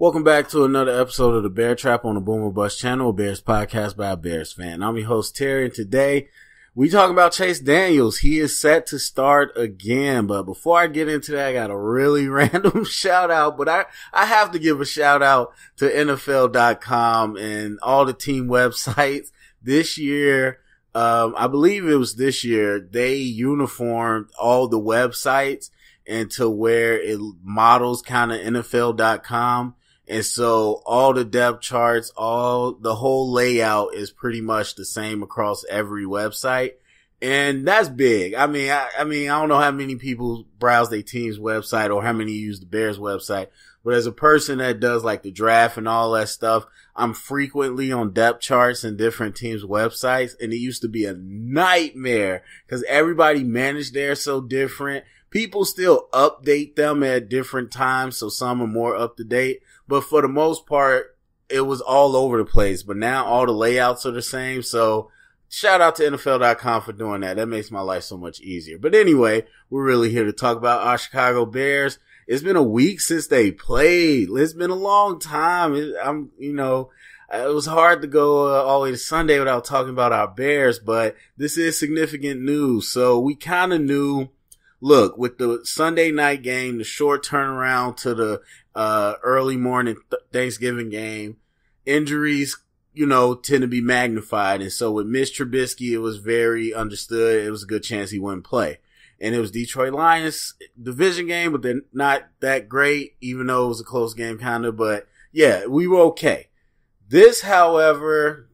Welcome back to another episode of the Bear Trap on the Boomer Bust channel, a Bears podcast by a Bears fan. I'm your host, Terry, and today we talk about Chase Daniels. He is set to start again, but before I get into that, I got a really random shout out, but I have to give a shout out to NFL.com and all the team websites. This year, I believe it was this year, they uniformed all the websites into where it models kind of NFL.com. And so all the depth charts, the whole layout is pretty much the same across every website. And that's big. I mean, I don't know how many people browse their team's website or how many use the Bears website, but as a person that does like the draft and all that stuff, I'm frequently on depth charts and different teams' websites. And it used to be a nightmare because everybody managed theirs so different. People still update them at different times, so some are more up to date. But for the most part, it was all over the place. But now all the layouts are the same. So shout out to NFL.com for doing that. That makes my life so much easier. But anyway, we're really here to talk about our Chicago Bears. It's been a week since they played. It's been a long time. It was hard to go all the way to Sunday without talking about our Bears. But this is significant news. So we kind of knew. Look, with the Sunday night game, the short turnaround to the early morning Thanksgiving game, injuries, tend to be magnified. And so with Mitch Trubisky, it was very understood. It was a good chance he wouldn't play. And it was Detroit Lions division game, but they're not that great, even though it was a close game kind of. But yeah, we were okay. This, however,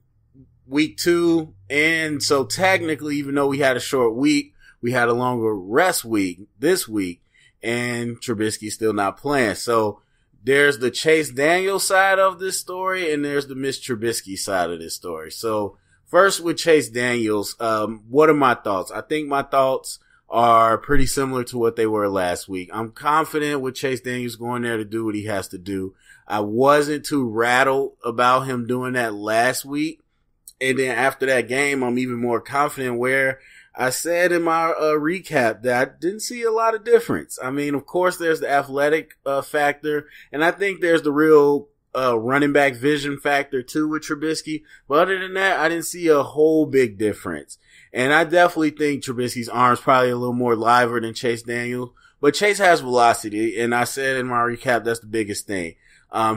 week 2. And so technically, even though we had a short week, we had a longer rest week this week, and Trubisky's still not playing. So there's the Chase Daniels side of this story, and there's the Mitch Trubisky side of this story. So first with Chase Daniels, what are my thoughts? I think my thoughts are pretty similar to what they were last week. I'm confident with Chase Daniels going there to do what he has to do. I wasn't too rattled about him doing that last week. And then after that game, I'm even more confident where I said in my recap that I didn't see a lot of difference. I mean, of course, there's the athletic factor, and I think there's the real running back vision factor too with Trubisky. But other than that, I didn't see a whole big difference. And I definitely think Trubisky's arm's probably a little more liver than Chase Daniels. But Chase has velocity, and I said in my recap that's the biggest thing.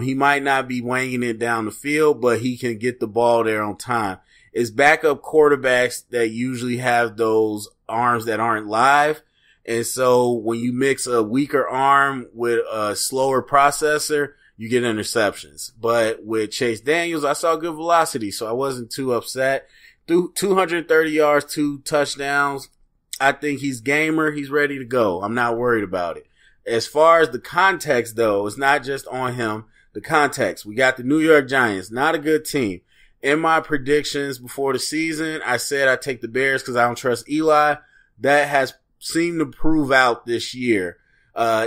He might not be wanging it down the field, but he can get the ball there on time. It's backup quarterbacks that usually have those arms that aren't live. And so when you mix a weaker arm with a slower processor, you get interceptions. But with Chase Daniels, I saw good velocity, so I wasn't too upset. 230 yards, 2 touchdowns. I think he's gamer. He's ready to go. I'm not worried about it. As far as the context, though, it's not just on him. The context. We got the New York Giants. Not a good team. In my predictions before the season, I said I'd take the Bears because I don't trust Eli. That has seemed to prove out this year.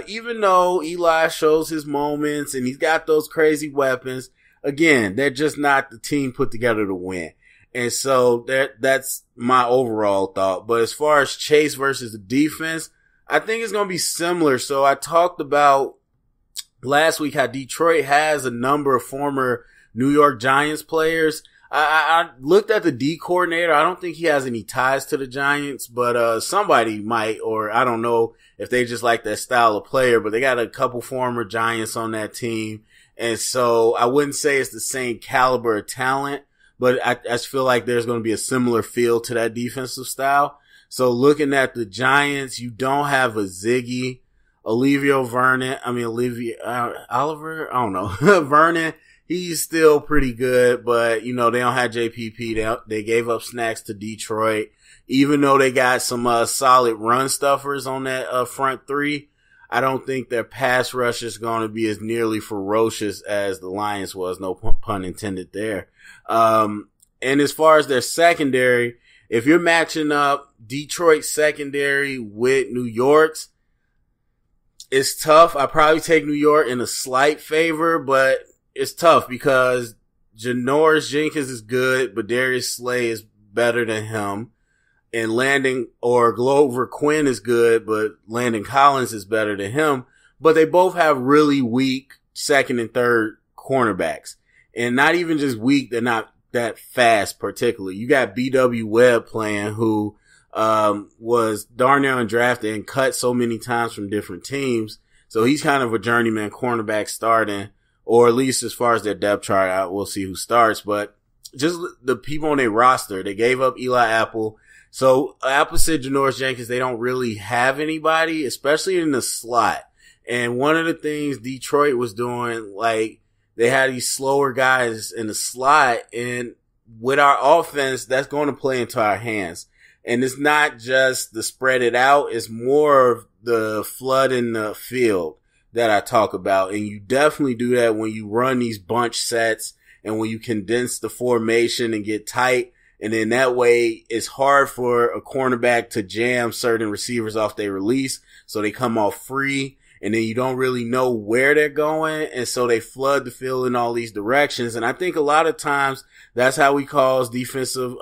Even though Eli shows his moments and he's got those crazy weapons, again, they're just not the team put together to win. And so that's my overall thought. But as far as Chase versus the defense, I think it's going to be similar. So I talked about last week how Detroit has a number of former New York Giants players. I looked at the D coordinator. I don't think he has any ties to the Giants, but somebody might, or I don't know if they just like that style of player, but they got a couple former Giants on that team. And so I wouldn't say it's the same caliber of talent, but I just feel like there's going to be a similar feel to that defensive style. So looking at the Giants, you don't have a Ziggy, Oliver, Vernon. He's still pretty good, but, they don't have JPP. They gave up snacks to Detroit. Even though they got some solid run stuffers on that front three, I don't think their pass rush is going to be as nearly ferocious as the Lions was. No pun intended there. And as far as their secondary, if you're matching up Detroit's secondary with New York's, it's tough. I probably take New York in a slight favor, but it's tough because Janoris Jenkins is good, but Darius Slay is better than him. And Glover Quinn is good, but Landon Collins is better than him. But they both have really weak second and third cornerbacks. And not even just weak, they're not that fast particularly. You got B.W. Webb playing, who was darn near undrafted and cut so many times from different teams. So he's kind of a journeyman cornerback starting, or at least as far as their depth chart out, we'll see who starts. But just the people on their roster, they gave up Eli Apple. So opposite Janoris Jenkins, they don't really have anybody, especially in the slot. And one of the things Detroit was doing, like, they had these slower guys in the slot, and with our offense, that's going to play into our hands. And it's not just the spread it out, it's more of the flood in the field that I talk about. And you definitely do that when you run these bunch sets and when you condense the formation and get tight. And then that way it's hard for a cornerback to jam certain receivers off their release. So they come off free, and then you don't really know where they're going. And so they flood the field in all these directions. And I think a lot of times that's how we cause defensive,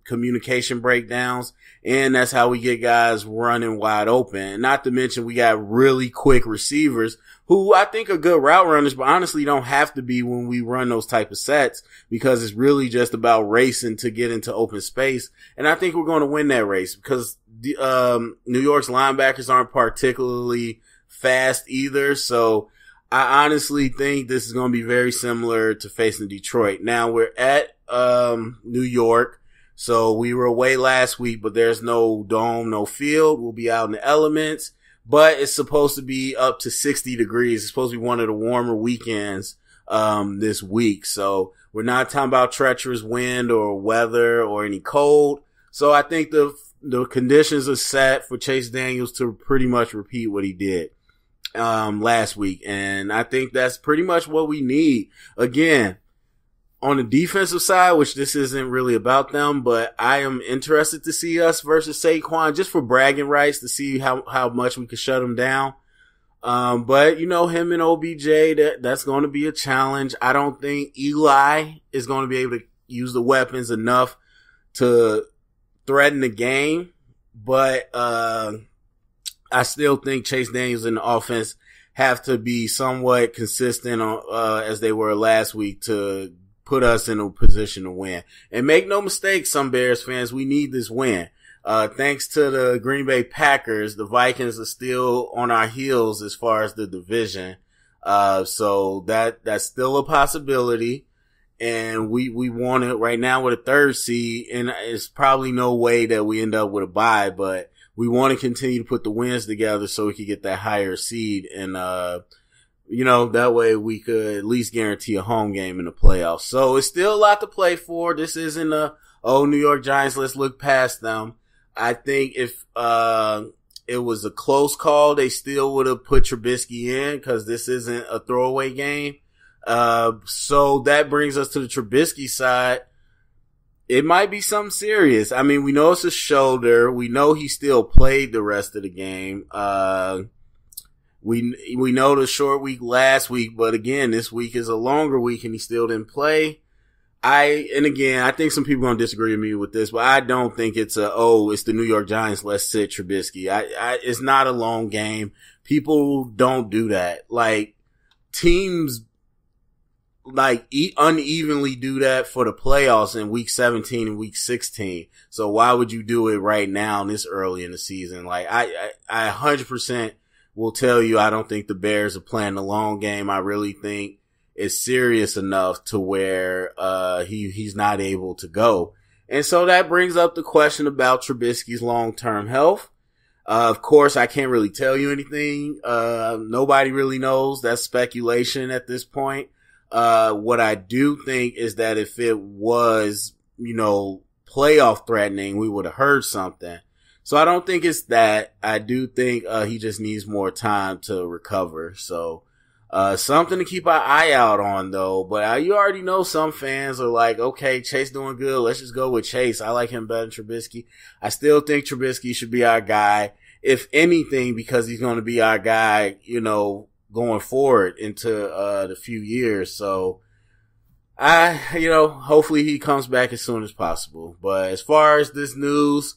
communication breakdowns. And that's how we get guys running wide open. Not to mention we got really quick receivers who I think are good route runners, but honestly don't have to be when we run those type of sets, because it's really just about racing to get into open space. And I think we're going to win that race because the, New York's linebackers aren't particularly fast either. So I honestly think this is going to be very similar to facing Detroit. Now we're at, New York. So we were away last week, but there's no dome, no field. We'll be out in the elements. But it's supposed to be up to 60 degrees. It's supposed to be one of the warmer weekends this week. So we're not talking about treacherous wind or weather or any cold. So I think the conditions are set for Chase Daniels to pretty much repeat what he did last week. And I think that's pretty much what we need. Again, on the defensive side, which this isn't really about them, but I am interested to see us versus Saquon just for bragging rights to see how much we can shut him down. But you know, him and OBJ, that's going to be a challenge. I don't think Eli is going to be able to use the weapons enough to threaten the game. But, I still think Chase Daniels and the offense have to be somewhat consistent as they were last week to put us in a position to win. And make no mistake, some Bears fans, we need this win. Thanks to the Green Bay Packers, the Vikings are still on our heels as far as the division. So that's still a possibility. And we want it right now with a third seed, and it's probably no way that we end up with a bye, but we want to continue to put the wins together so we can get that higher seed. And, you know, that way we could at least guarantee a home game in the playoffs. So it's still a lot to play for. This isn't New York Giants, let's look past them. I think if, it was a close call, they still would have put Trubisky in because this isn't a throwaway game. So that brings us to the Trubisky side. It might be something serious. I mean, we know it's a shoulder. We know he still played the rest of the game. We know the short week last week, but again, this week is a longer week and he still didn't play. I think some people are going to disagree with me with this, but I don't think it's it's the New York Giants, let's sit Trubisky. It's not a long game. People don't do that. Like, teams unevenly do that for the playoffs in week 17 and week 16. So why would you do it right now this early in the season? Like, I 100% will tell you, I don't think the Bears are playing the long game. I really think it's serious enough to where, he's not able to go. And so that brings up the question about Trubisky's long-term health. Of course, I can't really tell you anything. Nobody really knows. That's speculation at this point. What I do think is that if it was, playoff threatening, we would have heard something. So I don't think it's that. I do think, he just needs more time to recover. So, something to keep our eye out on though. But you already know some fans are like, okay, Chase doing good. Let's just go with Chase. I like him better than Trubisky. I still think Trubisky should be our guy. If anything, because he's going to be our guy, going forward into the few years. So hopefully he comes back as soon as possible. But as far as this news,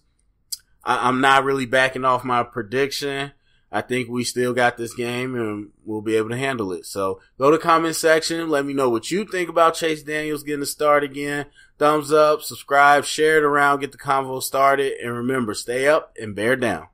I'm not really backing off my prediction. I think we still got this game and we'll be able to handle it. So go to the comment section. Let me know what you think about Chase Daniels getting a start again. Thumbs up, subscribe, share it around, get the convo started. And remember, stay up and bear down.